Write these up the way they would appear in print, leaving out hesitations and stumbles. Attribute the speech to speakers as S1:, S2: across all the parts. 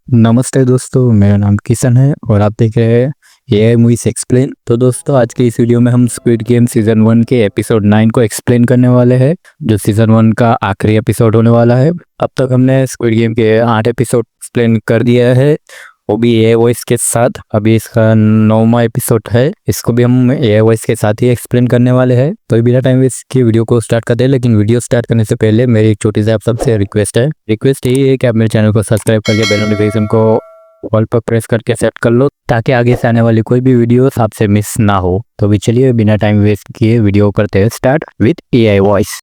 S1: नमस्ते दोस्तों, मेरा नाम किशन है और आप देख रहे हैं एआई मूवीज एक्सप्लेन। तो दोस्तों, आज के इस वीडियो में हम स्क्विड गेम सीजन 1 के एपिसोड 9 को एक्सप्लेन करने वाले हैं, जो सीजन 1 का आखिरी एपिसोड होने वाला है। अब तक हमने स्क्विड गेम के 8 एपिसोड एक्सप्लेन कर दिया है, वो भी एआई वॉइस के साथ। अभी इसका 9वां एपिसोड है, इसको भी हम एआई वॉइस के साथ ही एक्सप्लेन करने वाले हैं। तो बिना टाइम वेस्ट की वीडियो को स्टार्ट करते हैं, लेकिन वीडियो स्टार्ट करने से पहले मेरी एक छोटी सी आप सबसे रिक्वेस्ट यही है कि आप मेरे चैनल को सब्सक्राइब करके बेल नोटिफिकेशन को ऑल पर प्रेस करके सेट कर लो, ताकि आगे से आने वाली कोई भी वीडियो आपसे मिस ना हो। तो भी चलिए बिना टाइम वेस्ट किए वीडियो करते हैं start with AI voice.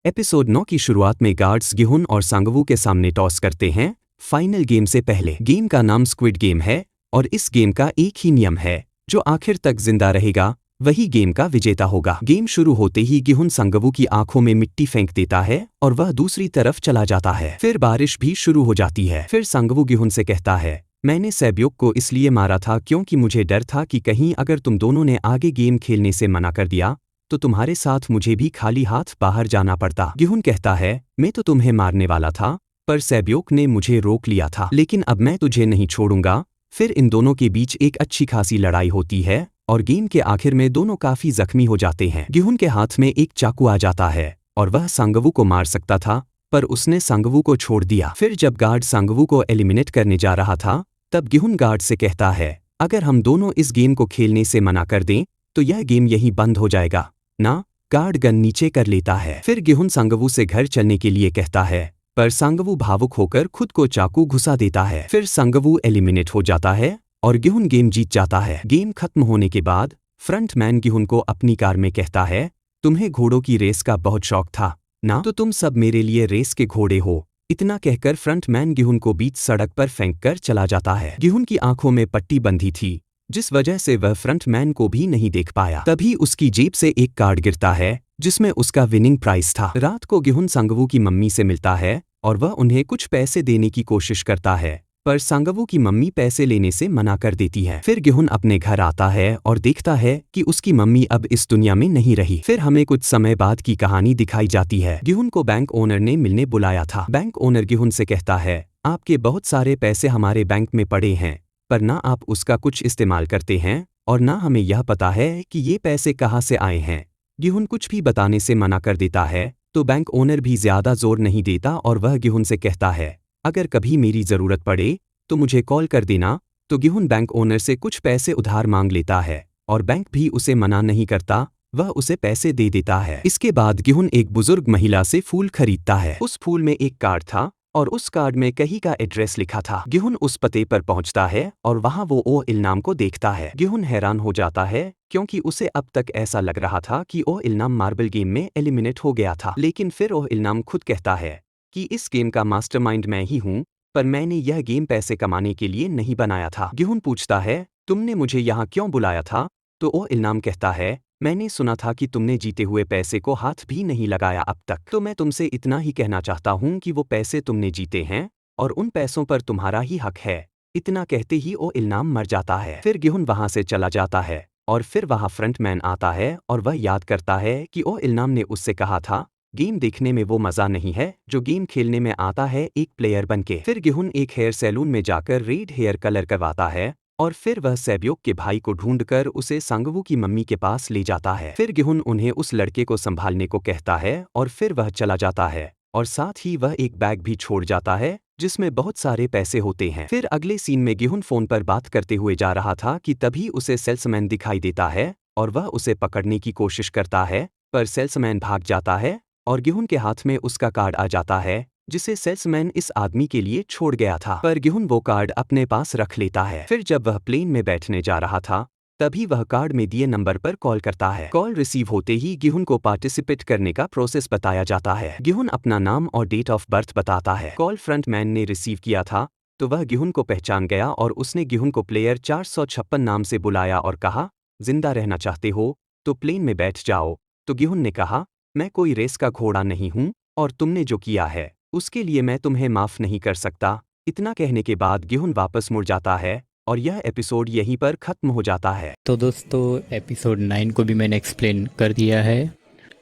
S2: Episode 9 की शुरुआत में गार्ड्स गिहुन और सांगवू के सामने टॉस करते हैं फाइनल गेम से पहले। गेम का नाम स्क्विड गेम है और इस गेम का एक ही नियम है, जो आखिर तक जिंदा रहेगा वही गेम का विजेता होगा। गेम शुरू होते ही गिहुन सांगवू की आंखों में मिट्टी फेंक देता है और वह दूसरी तरफ चला जाता है। फिर बारिश भी शुरू हो जाती है। फिर सांगवू गिहुन से कहता है, मैंने सैब्योक को इसलिए मारा था क्योंकि मुझे डर था कि कहीं अगर तुम दोनों ने आगे गेम खेलने से मना कर दिया तो तुम्हारे साथ मुझे भी खाली हाथ बाहर जाना पड़ता। गिहुन कहता है, मैं तो तुम्हें मारने वाला था, पर सैब्योक ने मुझे रोक लिया था, लेकिन अब मैं तुझे नहीं छोड़ूंगा। फिर इन दोनों के बीच एक अच्छी खासी लड़ाई होती है और गेम के आखिर में दोनों काफी जख्मी हो जाते हैं। गिहुन के हाथ में एक चाकू आ जाता है और वह सांगवू को मार सकता था, पर उसने सांगवू को छोड़ दिया। फिर जब गार्ड सांगवू को एलिमिनेट करने जा रहा था, तब गिहुन गार्ड से कहता है, अगर हम दोनों इस गेम को खेलने से मना कर दें तो यह गेम यहीं बंद हो जाएगा ना। गार्ड गन नीचे कर लेता है। फिर गिहुन सांगवू से घर चलने के लिए कहता है, पर सांगवू भावुक होकर खुद को चाकू घुसा देता है। फिर सांगवू एलिमिनेट हो जाता है और गिहुन गेम जीत जाता है। गेम खत्म होने के बाद फ्रंटमैन गिहुन को अपनी कार में कहता है, तुम्हें घोड़ों की रेस का बहुत शौक था ना, तो तुम सब मेरे लिए रेस के घोड़े हो। इतना कहकर फ्रंटमैन गिहुन को बीच सड़क पर फेंक कर चला जाता है। गिहुन की आंखों में पट्टी बंधी थी, जिस वजह से वह फ्रंटमैन को भी नहीं देख पाया। तभी उसकी जेब से एक कार्ड गिरता है जिसमें उसका विनिंग प्राइस था। रात को गिहुन सांगवू की मम्मी से मिलता है और वह उन्हें कुछ पैसे देने की कोशिश करता है, पर सांगवू की मम्मी पैसे लेने से मना कर देती है। फिर गिहुन अपने घर आता है और देखता है कि उसकी मम्मी अब इस दुनिया में नहीं रही। फिर हमें कुछ समय बाद की कहानी दिखाई जाती है। गिहुन को बैंक ओनर ने मिलने बुलाया था। बैंक ओनर गिहुन से कहता है, आपके बहुत सारे पैसे हमारे बैंक में पड़े हैं, पर ना आप उसका कुछ इस्तेमाल करते हैं और ना हमें यह पता है कि ये पैसे कहाँ से आए हैं। गिहुन कुछ भी बताने से मना कर देता है, तो बैंक ओनर भी ज्यादा जोर नहीं देता और वह गिहुन से कहता है, अगर कभी मेरी जरूरत पड़े तो मुझे कॉल कर देना। तो गिहुन बैंक ओनर से कुछ पैसे उधार मांग लेता है और बैंक भी उसे मना नहीं करता, वह उसे पैसे दे देता है। इसके बाद गिहुन एक बुजुर्ग महिला से फूल खरीदता है। उस फूल में एक कार्ड था और उस कार्ड में कहीं का एड्रेस लिखा था। गिहुन उस पते पर पहुंचता है और वहां वो ओ इल्नाम को देखता है। गिहुन हैरान हो जाता है क्योंकि उसे अब तक ऐसा लग रहा था कि ओ इल्नाम मार्बल गेम में एलिमिनेट हो गया था, लेकिन फिर ओ इल्नाम खुद कहता है कि इस गेम का मास्टरमाइंड मैं ही हूँ, पर मैंने यह गेम पैसे कमाने के लिए नहीं बनाया था। गिहुन पूछता है, तुमने मुझे यहाँ क्यों बुलाया था? तो ओ इल्नाम कहता है, मैंने सुना था कि तुमने जीते हुए पैसे को हाथ भी नहीं लगाया अब तक, तो मैं तुमसे इतना ही कहना चाहता हूँ कि वो पैसे तुमने जीते हैं और उन पैसों पर तुम्हारा ही हक है। इतना कहते ही ओ इल्नाम मर जाता है। फिर गिहुन वहां से चला जाता है और फिर वहां फ्रंटमैन आता है और वह याद करता है कि ओ इल्नाम ने उससे कहा था, गेम देखने में वो मजा नहीं है जो गेम खेलने में आता है एक प्लेयर बनके। फिर गिहुन एक हेयर सैलून में जाकर रेड हेयर कलर करवाता है और फिर वह सैब्योक के भाई को ढूंढकर उसे सांगवू की मम्मी के पास ले जाता है। फिर गिहुन उन्हें उस लड़के को संभालने को कहता है और फिर वह चला जाता है और साथ ही वह एक बैग भी छोड़ जाता है जिसमें बहुत सारे पैसे होते हैं। फिर अगले सीन में गिहुन फोन पर बात करते हुए जा रहा था कि तभी उसे सेल्समैन दिखाई देता है और वह उसे पकड़ने की कोशिश करता है, पर सेल्समैन भाग जाता है और गिहुन के हाथ में उसका कार्ड आ जाता है जिसे सेल्समैन इस आदमी के लिए छोड़ गया था, पर गिहुन वो कार्ड अपने पास रख लेता है। फिर जब वह प्लेन में बैठने जा रहा था, तभी वह कार्ड में दिए नंबर पर कॉल करता है। कॉल रिसीव होते ही गिहुन को पार्टिसिपेट करने का प्रोसेस बताया जाता है। गिहुन अपना नाम और डेट ऑफ बर्थ बताता है। कॉल फ्रंटमैन ने रिसीव किया था तो वह गिहुन को पहचान गया और उसने गिहुन को प्लेयर 456 नाम से बुलाया और कहा, जिंदा रहना चाहते हो तो प्लेन में बैठ जाओ। तो गिहुन ने कहा, मैं कोई रेस का घोड़ा नहीं हूँ और तुमने जो किया है उसके लिए मैं तुम्हें माफ नहीं कर सकता। इतना कहने के बाद गिहुन वापस मुड़ जाता है और यह एपिसोड यहीं पर खत्म हो जाता है।
S1: तो दोस्तों, एपिसोड 9 को भी मैंने एक्सप्लेन कर दिया है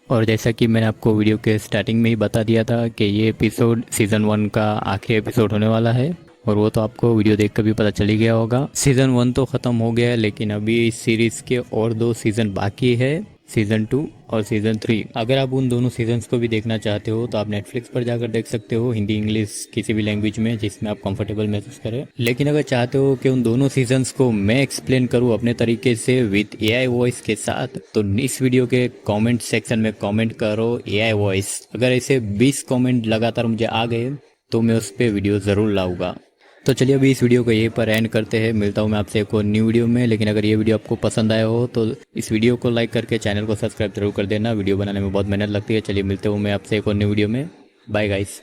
S1: और जैसा कि मैंने आपको वीडियो के स्टार्टिंग में ही बता दिया था कि ये एपिसोड सीज़न 1 का आखिरी एपिसोड होने वाला है, और वो तो आपको वीडियो देख कर भी पता चल ही गया होगा। सीज़न 1 तो ख़त्म हो गया है, लेकिन अभी इस सीरीज़ के और 2 सीज़न बाकी है, सीज़न 2 और सीज़न 3। अगर आप उन दोनों सीजन्स को भी देखना चाहते हो तो आप नेटफ्लिक्स पर जाकर देख सकते हो, हिंदी इंग्लिश किसी भी लैंग्वेज में जिसमें आप कंफर्टेबल महसूस करें। लेकिन अगर चाहते हो कि उन दोनों सीजन्स को मैं एक्सप्लेन करूँ अपने तरीके से विद AI वॉइस के साथ, तो इस वीडियो के कमेंट सेक्शन में कमेंट करो AI वॉइस। अगर ऐसे 20 कमेंट लगातार मुझे आ गए तो मैं उस पर वीडियो ज़रूर लाऊंगा। तो चलिए अभी इस वीडियो को यहीं पर एंड करते हैं। मिलता हूँ मैं आपसे एक और न्यू वीडियो में। लेकिन अगर ये वीडियो आपको पसंद आया हो तो इस वीडियो को लाइक करके चैनल को सब्सक्राइब जरूर कर देना। वीडियो बनाने में बहुत मेहनत लगती है। चलिए मिलते हूँ मैं आपसे एक और न्यू वीडियो में। Bye guys.